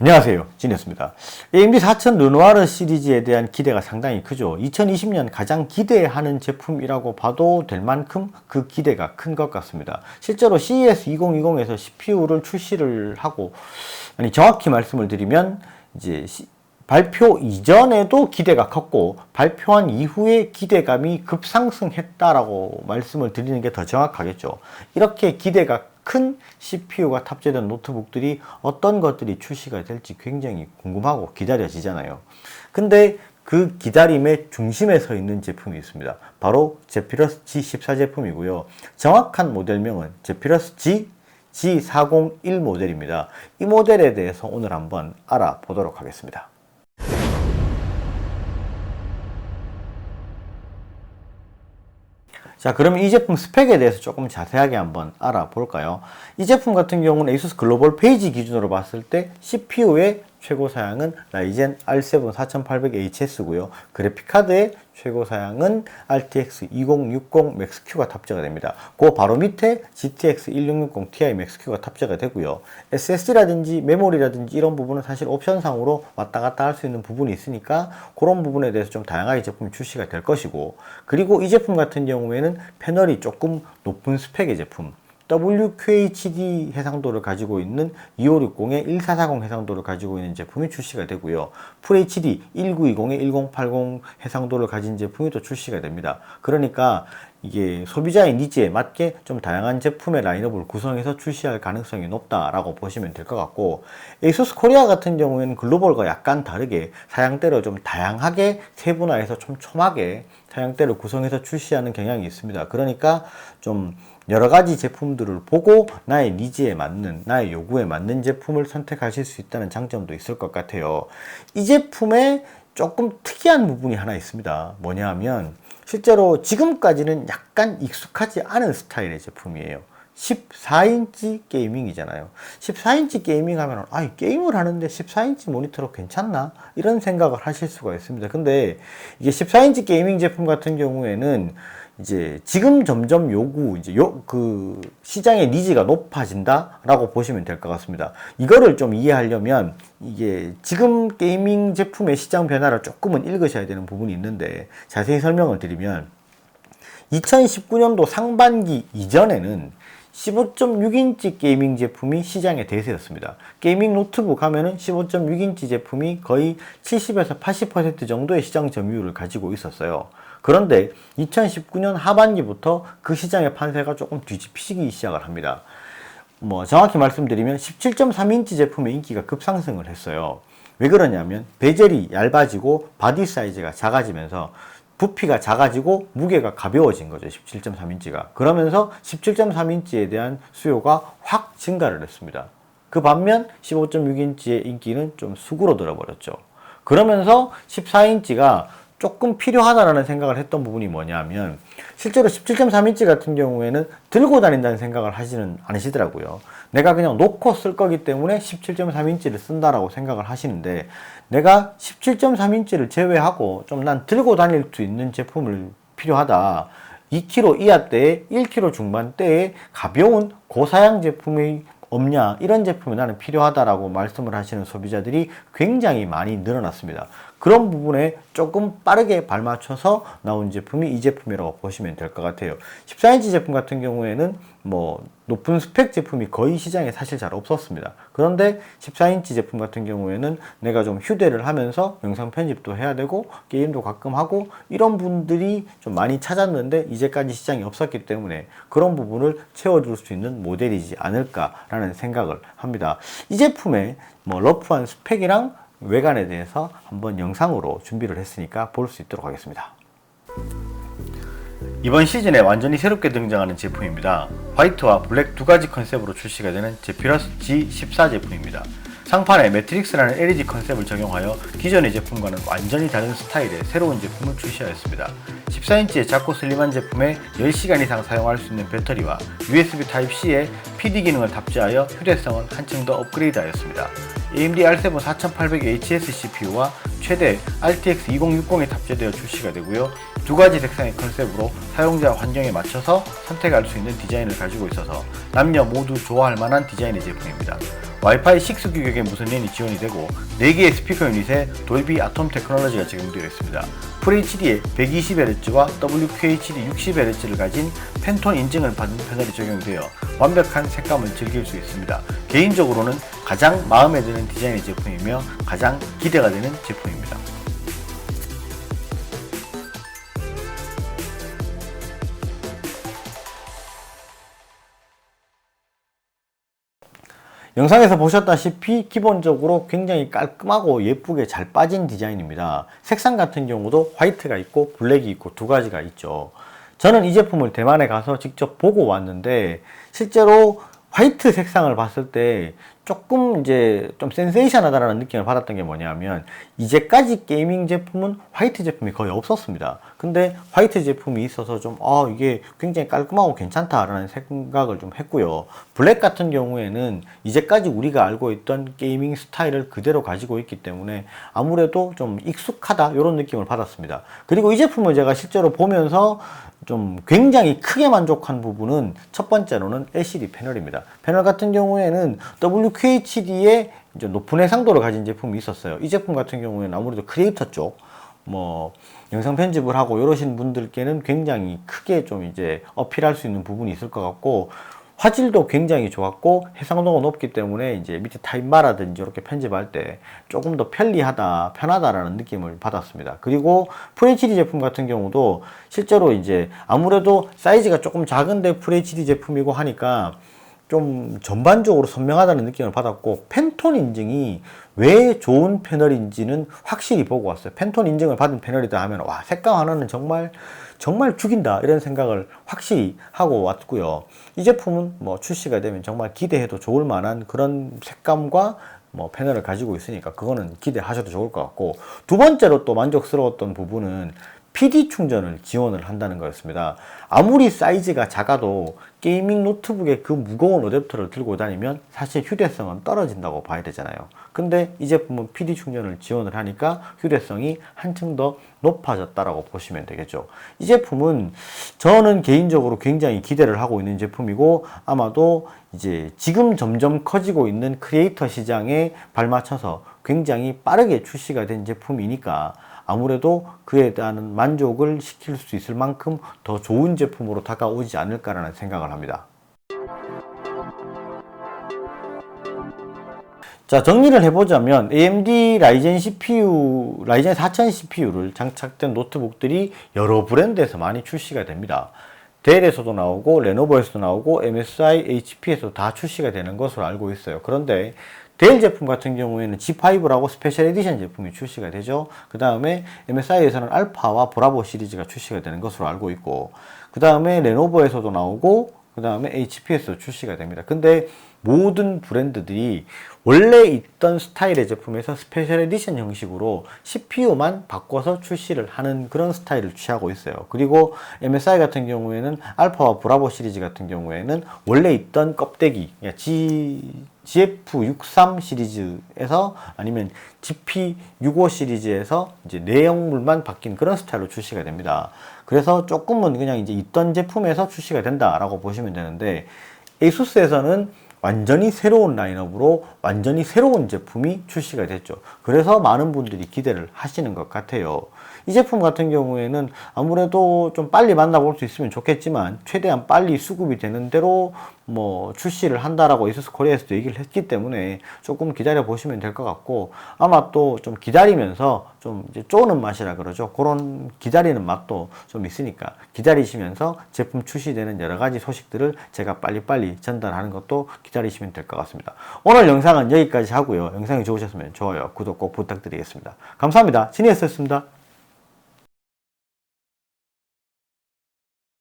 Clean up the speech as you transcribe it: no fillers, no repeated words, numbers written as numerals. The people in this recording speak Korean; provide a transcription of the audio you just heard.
안녕하세요, 진이었습니다. AMD 4000 르누아르 시리즈에 대한 기대가 상당히 크죠. 2020년 가장 기대하는 제품이라고 봐도 될 만큼 그 기대가 큰 것 같습니다. 실제로 CES 2020에서 CPU를 출시를 하고, 정확히 말씀을 드리면 이제 발표 이전에도 기대가 컸고 발표한 이후에 기대감이 급상승했다라고 말씀을 드리는 게 더 정확하겠죠. 이렇게 기대가 큰 CPU가 탑재된 노트북들이 어떤 것들이 출시가 될지 굉장히 궁금하고 기다려지잖아요. 근데 그 기다림의 중심에 서 있는 제품이 있습니다. 바로 제피러스 G14 제품이고요. 정확한 모델명은 제피러스 G401 모델입니다. 이 모델에 대해서 오늘 한번 알아보도록 하겠습니다. 자, 그럼 이 제품 스펙에 대해서 조금 자세하게 한번 알아볼까요? 이 제품 같은 경우는 ASUS 글로벌 페이지 기준으로 봤을 때 CPU의 최고 사양은 라이젠 R7 4800HS고요. 그래픽카드의 최고 사양은 RTX 2060 맥스-Q가 탑재가 됩니다. 그 바로 밑에 GTX 1660 Ti 맥스-Q가 탑재가 되고요. SSD라든지 메모리라든지 이런 부분은 사실 옵션상으로 왔다 갔다 할 수 있는 부분이 있으니까 그런 부분에 대해서 좀 다양하게 제품이 출시가 될 것이고, 그리고 이 제품 같은 경우에는 패널이 조금 높은 스펙의 제품, WQHD 해상도를 가지고 있는 2560에 1440 해상도를 가지고 있는 제품이 출시가 되고요. FHD 1920에 1080 해상도를 가진 제품이 또 출시가 됩니다. 그러니까 이게 소비자의 니즈에 맞게 좀 다양한 제품의 라인업을 구성해서 출시할 가능성이 높다라고 보시면 될 것 같고, ASUS 코리아 같은 경우에는 글로벌과 약간 다르게 사양대를 좀 다양하게 세분화해서 촘촘하게 사양대를 구성해서 출시하는 경향이 있습니다. 그러니까 좀 여러 가지 제품들을 보고 나의 니즈에 맞는, 나의 요구에 맞는 제품을 선택하실 수 있다는 장점도 있을 것 같아요. 이 제품에 조금 특이한 부분이 하나 있습니다. 뭐냐 하면 실제로 지금까지는 약간 익숙하지 않은 스타일의 제품이에요. 14인치 게이밍이잖아요. 14인치 게이밍 하면 게임을 하는데 14인치 모니터로 괜찮나? 이런 생각을 하실 수가 있습니다. 근데 이게 14인치 게이밍 제품 같은 경우에는 이제 지금 점점 그 시장의 니즈가 높아진다라고 보시면 될 것 같습니다. 이거를 좀 이해하려면 이게 지금 게이밍 제품의 시장 변화를 조금은 읽으셔야 되는 부분이 있는데, 자세히 설명을 드리면 2019년도 상반기 이전에는 15.6인치 게이밍 제품이 시장의 대세였습니다. 게이밍 노트북 하면은 15.6인치 제품이 거의 70에서 80% 정도의 시장 점유율을 가지고 있었어요. 그런데 2019년 하반기부터 그 시장의 판세가 조금 뒤집히기 시작을 합니다. 정확히 말씀드리면 17.3인치 제품의 인기가 급상승을 했어요. 왜 그러냐면 베젤이 얇아지고 바디 사이즈가 작아지면서 부피가 작아지고 무게가 가벼워진 거죠. 17.3인치가. 그러면서 17.3인치에 대한 수요가 확 증가를 했습니다. 그 반면 15.6인치의 인기는 좀 수그러들어 버렸죠. 그러면서 14인치가 조금 필요하다라는 생각을 했던 부분이 뭐냐면, 실제로 17.3인치 같은 경우에는 들고 다닌다는 생각을 하지는 않으시더라고요. 내가 그냥 놓고 쓸 거기 때문에 17.3인치를 쓴다라고 생각을 하시는데, 내가 17.3인치를 제외하고 좀 난 들고 다닐 수 있는 제품을 필요하다. 2kg 이하대에 1kg 중반대에 가벼운 고사양 제품이 없냐, 이런 제품이 나는 필요하다라고 말씀을 하시는 소비자들이 굉장히 많이 늘어났습니다. 그런 부분에 조금 빠르게 발맞춰서 나온 제품이 이 제품이라고 보시면 될 것 같아요. 14인치 제품 같은 경우에는 높은 스펙 제품이 거의 시장에 사실 잘 없었습니다. 그런데 14인치 제품 같은 경우에는 내가 좀 휴대를 하면서 영상 편집도 해야 되고 게임도 가끔 하고 이런 분들이 좀 많이 찾았는데 이제까지 시장이 없었기 때문에 그런 부분을 채워줄 수 있는 모델이지 않을까라는 생각을 합니다. 이 제품의 러프한 스펙이랑 외관에 대해서 한번 영상으로 준비를 했으니까 볼 수 있도록 하겠습니다. 이번 시즌에 완전히 새롭게 등장하는 제품입니다. 화이트와 블랙 두 가지 컨셉으로 출시가 되는 제피러스 G14 제품입니다. 상판에 매트릭스라는 LED 컨셉을 적용하여 기존의 제품과는 완전히 다른 스타일의 새로운 제품을 출시하였습니다. 14인치의 작고 슬림한 제품에 10시간 이상 사용할 수 있는 배터리와 USB Type-C에 PD 기능을 탑재하여 휴대성은 한층 더 업그레이드하였습니다. AMD R7 4800HS CPU와 최대 RTX 2060에 탑재되어 출시가 되고요. 두 가지 색상의 컨셉으로 사용자 환경에 맞춰서 선택할 수 있는 디자인을 가지고 있어서 남녀 모두 좋아할 만한 디자인의 제품입니다. 와이파이 6 규격의 무선 랜이 지원이 되고 4개의 스피커 유닛에 돌비 아톰 테크놀로지가 적용되어 있습니다. FHD에 120Hz와 WQHD 60Hz를 가진 팬톤 인증을 받은 패널이 적용되어 완벽한 색감을 즐길 수 있습니다. 개인적으로는 가장 마음에 드는 디자인의 제품이며 가장 기대가 되는 제품입니다. 영상에서 보셨다시피 기본적으로 굉장히 깔끔하고 예쁘게 잘 빠진 디자인입니다. 색상 같은 경우도 화이트가 있고 블랙이 있고 두 가지가 있죠. 저는 이 제품을 대만에 가서 직접 보고 왔는데 실제로 화이트 색상을 봤을 때 조금 이제 좀 센세이션하다라는 느낌을 받았던 게 뭐냐면 이제까지 게이밍 제품은 화이트 제품이 거의 없었습니다. 근데 화이트 제품이 있어서 좀 이게 굉장히 깔끔하고 괜찮다라는 생각을 좀 했고요. 블랙 같은 경우에는 이제까지 우리가 알고 있던 게이밍 스타일을 그대로 가지고 있기 때문에 아무래도 좀 익숙하다 이런 느낌을 받았습니다. 그리고 이 제품을 제가 실제로 보면서 좀 굉장히 크게 만족한 부분은 첫 번째로는 LCD 패널입니다. 패널 같은 경우에는 WQHD의 이제 높은 해상도를 가진 제품이 있었어요. 이 제품 같은 경우에는 아무래도 크리에이터 쪽, 영상 편집을 하고 이러신 분들께는 굉장히 크게 좀 이제 어필할 수 있는 부분이 있을 것 같고, 화질도 굉장히 좋았고 해상도가 높기 때문에 이제 밑에 타임바라든지 이렇게 편집할 때 조금 더 편하다라는 느낌을 받았습니다. 그리고 FHD 제품 같은 경우도 실제로 이제 아무래도 사이즈가 조금 작은데 FHD 제품이고 하니까 좀 전반적으로 선명하다는 느낌을 받았고, 팬톤 인증이 왜 좋은 패널인지는 확실히 보고 왔어요. 팬톤 인증을 받은 패널이다 하면 와, 색감 하나는 정말 죽인다 이런 생각을 확실히 하고 왔고요. 이 제품은 출시가 되면 정말 기대해도 좋을 만한 그런 색감과 패널을 가지고 있으니까 그거는 기대하셔도 좋을 것 같고, 두 번째로 또 만족스러웠던 부분은 PD 충전을 지원을 한다는 거였습니다. 아무리 사이즈가 작아도 게이밍 노트북에 그 무거운 어댑터를 들고 다니면 사실 휴대성은 떨어진다고 봐야 되잖아요. 근데 이 제품은 PD 충전을 지원을 하니까 휴대성이 한층 더 높아졌다라고 보시면 되겠죠. 이 제품은 저는 개인적으로 굉장히 기대를 하고 있는 제품이고, 아마도 이제 지금 점점 커지고 있는 크리에이터 시장에 발맞춰서 굉장히 빠르게 출시가 된 제품이니까 아무래도 그에 대한 만족을 시킬 수 있을 만큼 더 좋은 제품으로 다가오지 않을까라는 생각을 합니다. 자, 정리를 해보자면 AMD 라이젠 CPU, 라이젠 4000 CPU를 장착된 노트북들이 여러 브랜드에서 많이 출시가 됩니다. 델에서도 나오고 레노버에서도 나오고 MSI, HP에서도 다 출시가 되는 것으로 알고 있어요. 그런데 델 제품 같은 경우에는 G5라고 스페셜 에디션 제품이 출시가 되죠. 그 다음에 MSI에서는 알파와 브라보 시리즈가 출시가 되는 것으로 알고 있고, 그 다음에 레노버에서도 나오고, 그 다음에 HP에서도 출시가 됩니다. 근데 모든 브랜드들이 원래 있던 스타일의 제품에서 스페셜 에디션 형식으로 CPU만 바꿔서 출시를 하는 그런 스타일을 취하고 있어요. 그리고 MSI 같은 경우에는 알파와 브라보 시리즈 같은 경우에는 원래 있던 껍데기, GF63 시리즈에서 아니면 GP65 시리즈에서 이제 내용물만 바뀐 그런 스타일로 출시가 됩니다. 그래서 조금은 그냥 이제 있던 제품에서 출시가 된다라고 보시면 되는데, ASUS에서는 완전히 새로운 라인업으로 완전히 새로운 제품이 출시가 됐죠. 그래서 많은 분들이 기대를 하시는 것 같아요. 이 제품 같은 경우에는 아무래도 좀 빨리 만나볼 수 있으면 좋겠지만 최대한 빨리 수급이 되는 대로 출시를 한다라고 ASUS 코리아에서도 얘기를 했기 때문에 조금 기다려 보시면 될 것 같고, 아마 또 좀 기다리면서 좀 이제 쪼는 맛이라 그러죠. 그런 기다리는 맛도 좀 있으니까 기다리시면서 제품 출시되는 여러 가지 소식들을 제가 빨리빨리 전달하는 것도 기다리시면 될 것 같습니다. 오늘 영상은 여기까지 하고요. 영상이 좋으셨으면 좋아요, 구독 꼭 부탁드리겠습니다. 감사합니다. 진이었습니다.